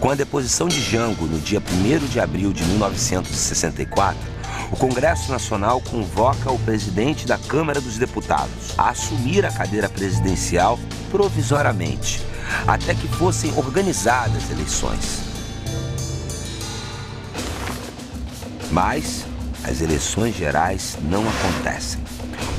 Com a deposição de Jango no dia 1º de abril de 1964, o Congresso Nacional convoca o presidente da Câmara dos Deputados a assumir a cadeira presidencial provisoriamente, até que fossem organizadas eleições. Mas as eleições gerais não acontecem.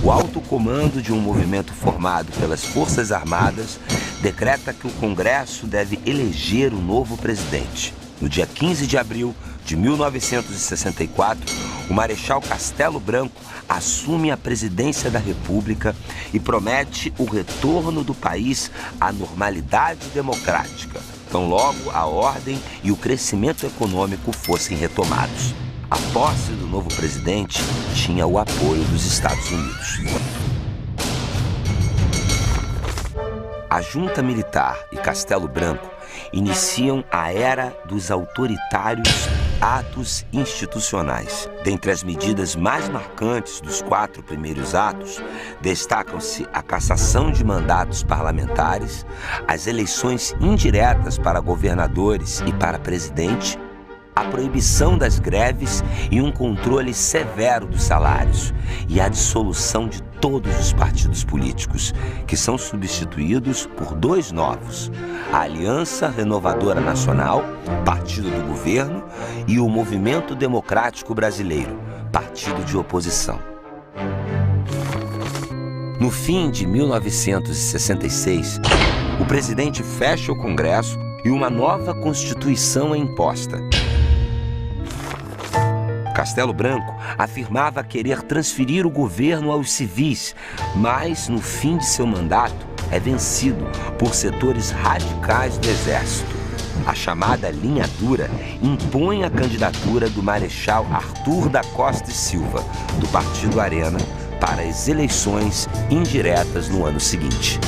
O alto comando de um movimento formado pelas Forças Armadas decreta que o Congresso deve eleger o novo presidente. No dia 15 de abril de 1964, o Marechal Castelo Branco assume a presidência da República e promete o retorno do país à normalidade democrática, tão logo a ordem e o crescimento econômico fossem retomados. A posse do novo presidente tinha o apoio dos Estados Unidos. A junta militar e Castelo Branco iniciam a era dos autoritários atos institucionais. Dentre as medidas mais marcantes dos 4 primeiros atos, destacam-se a cassação de mandatos parlamentares, as eleições indiretas para governadores e para presidente, a proibição das greves e um controle severo dos salários e a dissolução de todos os partidos políticos, que são substituídos por 2 novos: a Aliança Renovadora Nacional, partido do governo, e o Movimento Democrático Brasileiro, partido de oposição. No fim de 1966, o presidente fecha o Congresso e uma nova Constituição é imposta. Castelo Branco afirmava querer transferir o governo aos civis, mas no fim de seu mandato é vencido por setores radicais do Exército. A chamada linha dura impõe a candidatura do Marechal Arthur da Costa e Silva, do Partido Arena, para as eleições indiretas no ano seguinte.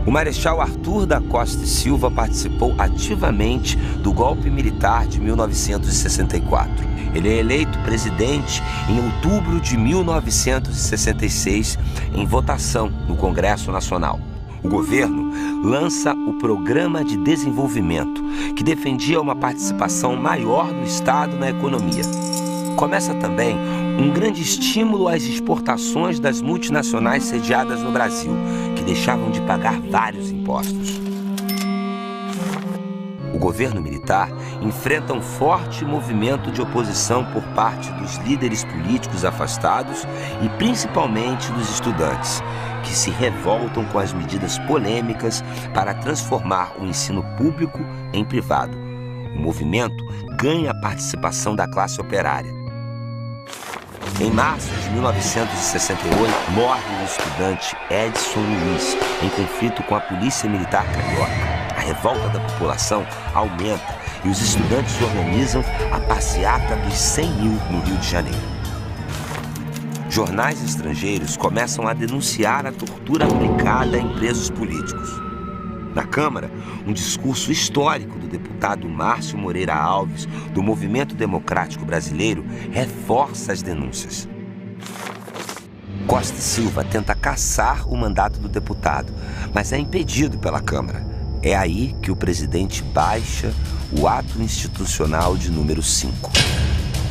O Marechal Arthur da Costa e Silva participou ativamente do golpe militar de 1964. Ele é eleito presidente em outubro de 1966, em votação no Congresso Nacional. O governo lança o Programa de Desenvolvimento, que defendia uma participação maior do Estado na economia. Começa também um grande estímulo às exportações das multinacionais sediadas no Brasil, que deixavam de pagar vários impostos. O governo militar enfrenta um forte movimento de oposição por parte dos líderes políticos afastados e principalmente dos estudantes, que se revoltam com as medidas polêmicas para transformar o ensino público em privado. O movimento ganha a participação da classe operária. Em março de 1968, morre o estudante Edson Luiz em conflito com a polícia militar carioca. A revolta da população aumenta e os estudantes organizam a passeata dos 100 mil no Rio de Janeiro. Jornais estrangeiros começam a denunciar a tortura aplicada em presos políticos. Na Câmara, um discurso histórico do deputado Márcio Moreira Alves, do Movimento Democrático Brasileiro, reforça as denúncias. Costa e Silva tenta cassar o mandato do deputado, mas é impedido pela Câmara. É aí que o presidente baixa o ato institucional de número 5.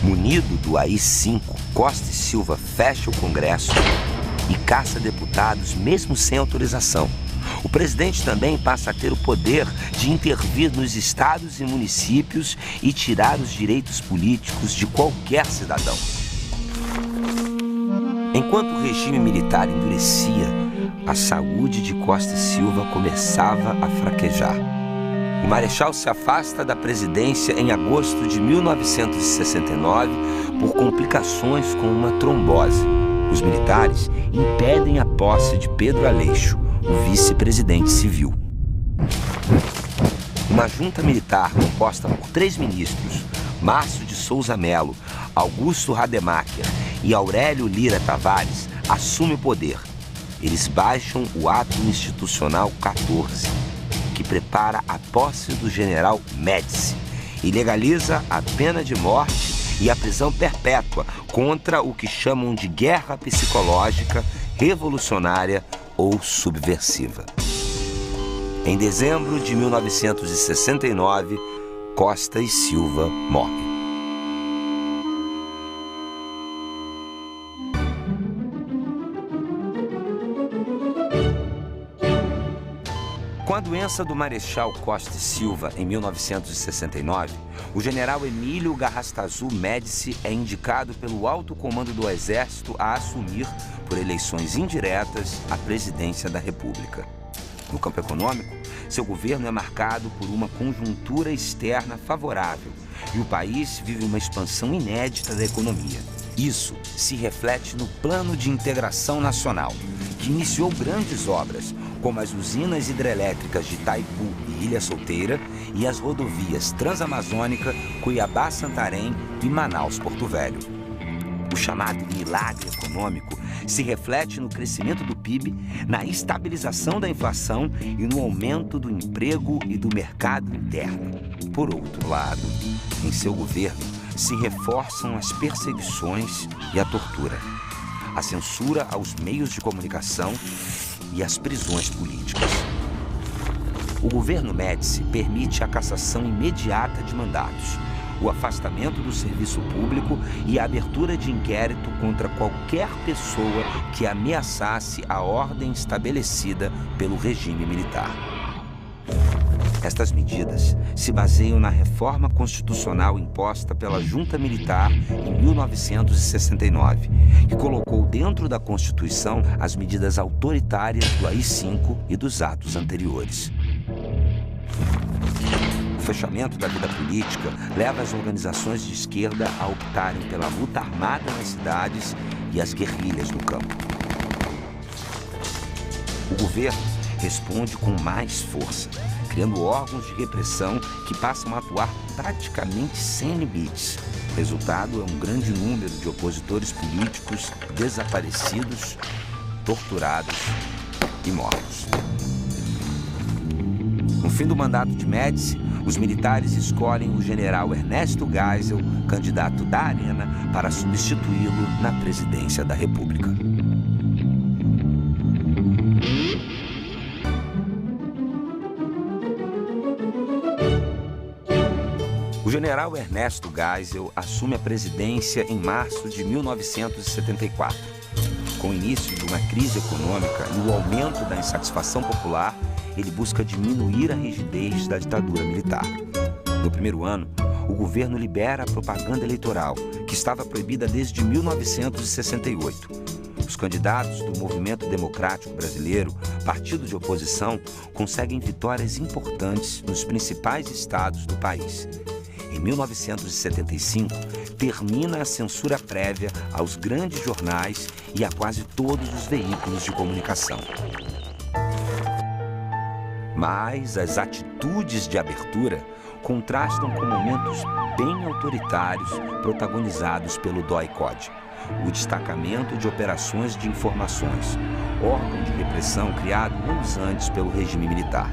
Munido do AI-5, Costa e Silva fecha o Congresso e caça deputados mesmo sem autorização. O presidente também passa a ter o poder de intervir nos estados e municípios e tirar os direitos políticos de qualquer cidadão. Enquanto o regime militar endurecia, a saúde de Costa e Silva começava a fraquejar. O Marechal se afasta da presidência em agosto de 1969 por complicações com uma trombose. Os militares impedem a posse de Pedro Aleixo, o vice-presidente civil. Uma junta militar composta por 3 ministros, Márcio de Souza Melo, Augusto Rademacher e Aurélio Lira Tavares, assume o poder. Eles baixam o ato institucional 14, que prepara a posse do general Médici e legaliza a pena de morte e a prisão perpétua contra o que chamam de guerra psicológica, revolucionária ou subversiva. Em dezembro de 1969, Costa e Silva morre. Com a doença do Marechal Costa e Silva em 1969, o general Emílio Garrastazu Médici é indicado pelo alto comando do Exército a assumir, por eleições indiretas, a presidência da República. No campo econômico, seu governo é marcado por uma conjuntura externa favorável e o país vive uma expansão inédita da economia. Isso se reflete no Plano de Integração Nacional, que iniciou grandes obras, como as usinas hidrelétricas de Itaipu e Ilha Solteira e as rodovias Transamazônica, Cuiabá-Santarém e Manaus-Porto Velho. O chamado milagre econômico se reflete no crescimento do PIB, na estabilização da inflação e no aumento do emprego e do mercado interno. Por outro lado, em seu governo, se reforçam as perseguições e a tortura, a censura aos meios de comunicação e as prisões políticas. O governo Médici permite a cassação imediata de mandatos, o afastamento do serviço público e a abertura de inquérito contra qualquer pessoa que ameaçasse a ordem estabelecida pelo regime militar. Estas medidas se baseiam na reforma constitucional imposta pela Junta Militar em 1969, que colocou dentro da Constituição as medidas autoritárias do AI-5 e dos atos anteriores. O fechamento da vida política leva as organizações de esquerda a optarem pela luta armada nas cidades e as guerrilhas no campo. O governo responde com mais força, criando órgãos de repressão que passam a atuar praticamente sem limites. O resultado é um grande número de opositores políticos desaparecidos, torturados e mortos. No fim do mandato de Médici, os militares escolhem o general Ernesto Geisel, candidato da Arena, para substituí-lo na presidência da República. O general Ernesto Geisel assume a presidência em março de 1974. Com o início de uma crise econômica e o aumento da insatisfação popular, ele busca diminuir a rigidez da ditadura militar. No primeiro ano, o governo libera a propaganda eleitoral, que estava proibida desde 1968. Os candidatos do Movimento Democrático Brasileiro, partido de oposição, conseguem vitórias importantes nos principais estados do país. Em 1975, termina a censura prévia aos grandes jornais e a quase todos os veículos de comunicação. Mas as atitudes de abertura contrastam com momentos bem autoritários protagonizados pelo DOI-CODE, o Destacamento de Operações de Informações, órgão de repressão criado anos antes pelo regime militar.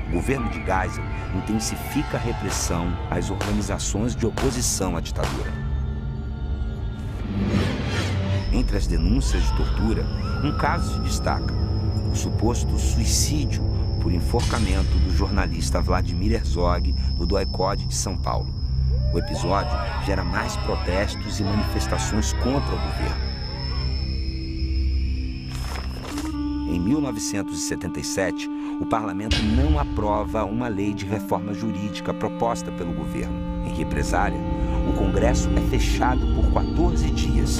O governo de Geisel intensifica a repressão às organizações de oposição à ditadura. Entre as denúncias de tortura, um caso se destaca: o suposto suicídio por enforcamento do jornalista Vladimir Herzog no DOI-CODE de São Paulo. O episódio gera mais protestos e manifestações contra o governo. Em 1977, o parlamento não aprova uma lei de reforma jurídica proposta pelo governo. Em represália, o Congresso é fechado por 14 dias.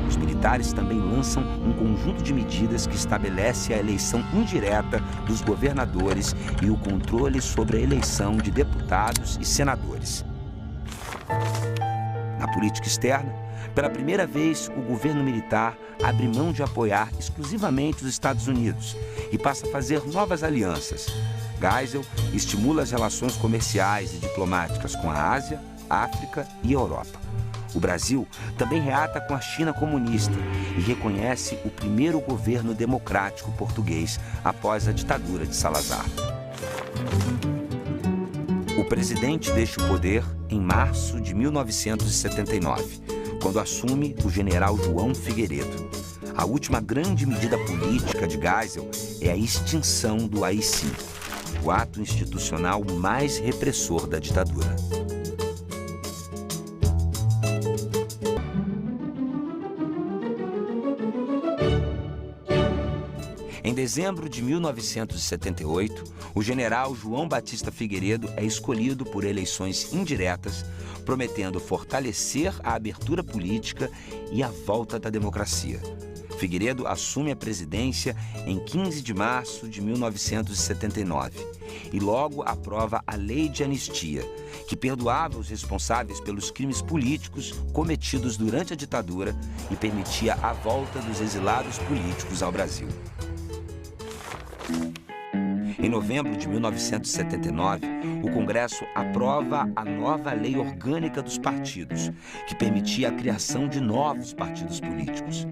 Os militares também lançam um conjunto de medidas que estabelece a eleição indireta dos governadores e o controle sobre a eleição de deputados e senadores. Na política externa, pela primeira vez, o governo militar abre mão de apoiar exclusivamente os Estados Unidos e passa a fazer novas alianças. Geisel estimula as relações comerciais e diplomáticas com a Ásia, África e Europa. O Brasil também reata com a China comunista e reconhece o primeiro governo democrático português após a ditadura de Salazar. O presidente deixa o poder em março de 1979, quando assume o general João Figueiredo. A última grande medida política de Geisel é a extinção do AI-5, o ato institucional mais repressor da ditadura. Em dezembro de 1978, o general João Batista Figueiredo é escolhido por eleições indiretas, prometendo fortalecer a abertura política e a volta da democracia. Figueiredo assume a presidência em 15 de março de 1979 e logo aprova a Lei de Anistia, que perdoava os responsáveis pelos crimes políticos cometidos durante a ditadura e permitia a volta dos exilados políticos ao Brasil. Em novembro de 1979, o Congresso aprova a nova Lei Orgânica dos Partidos, que permitia a criação de novos partidos políticos.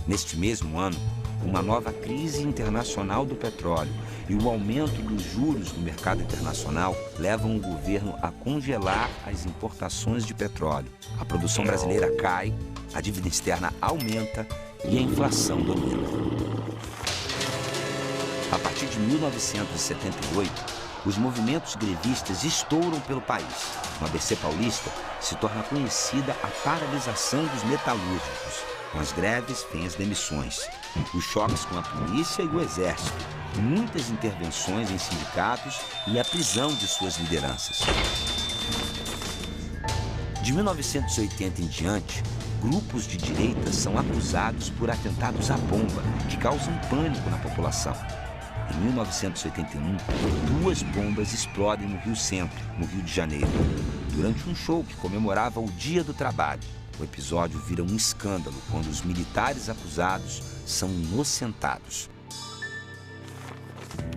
Neste mesmo ano, uma nova crise internacional do petróleo e o aumento dos juros no mercado internacional levam o governo a congelar as importações de petróleo. A produção brasileira cai, a dívida externa aumenta e a inflação domina. A partir de 1978, os movimentos grevistas estouram pelo país. No ABC Paulista, se torna conhecida a paralisação dos metalúrgicos. Com as greves, vêm as demissões, os choques com a polícia e o exército, muitas intervenções em sindicatos e a prisão de suas lideranças. De 1980 em diante, grupos de direita são acusados por atentados à bomba, que causam pânico na população. Em 1981, 2 bombas explodem no Rio Centro, no Rio de Janeiro, durante um show que comemorava o Dia do Trabalho. O episódio vira um escândalo quando os militares acusados são inocentados.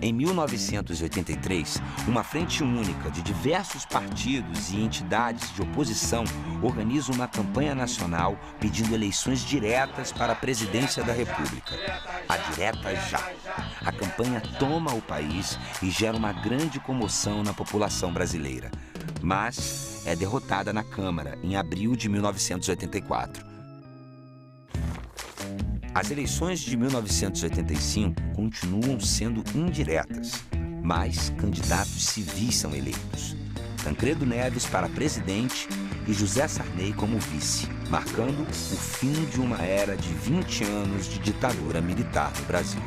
Em 1983, uma frente única de diversos partidos e entidades de oposição organiza uma campanha nacional pedindo eleições diretas para a presidência da República. A direta já. A campanha toma o país e gera uma grande comoção na população brasileira. Mas é derrotada na Câmara em abril de 1984. As eleições de 1985 continuam sendo indiretas, mas candidatos civis são eleitos. Tancredo Neves para presidente e José Sarney como vice, marcando o fim de uma era de 20 anos de ditadura militar no Brasil.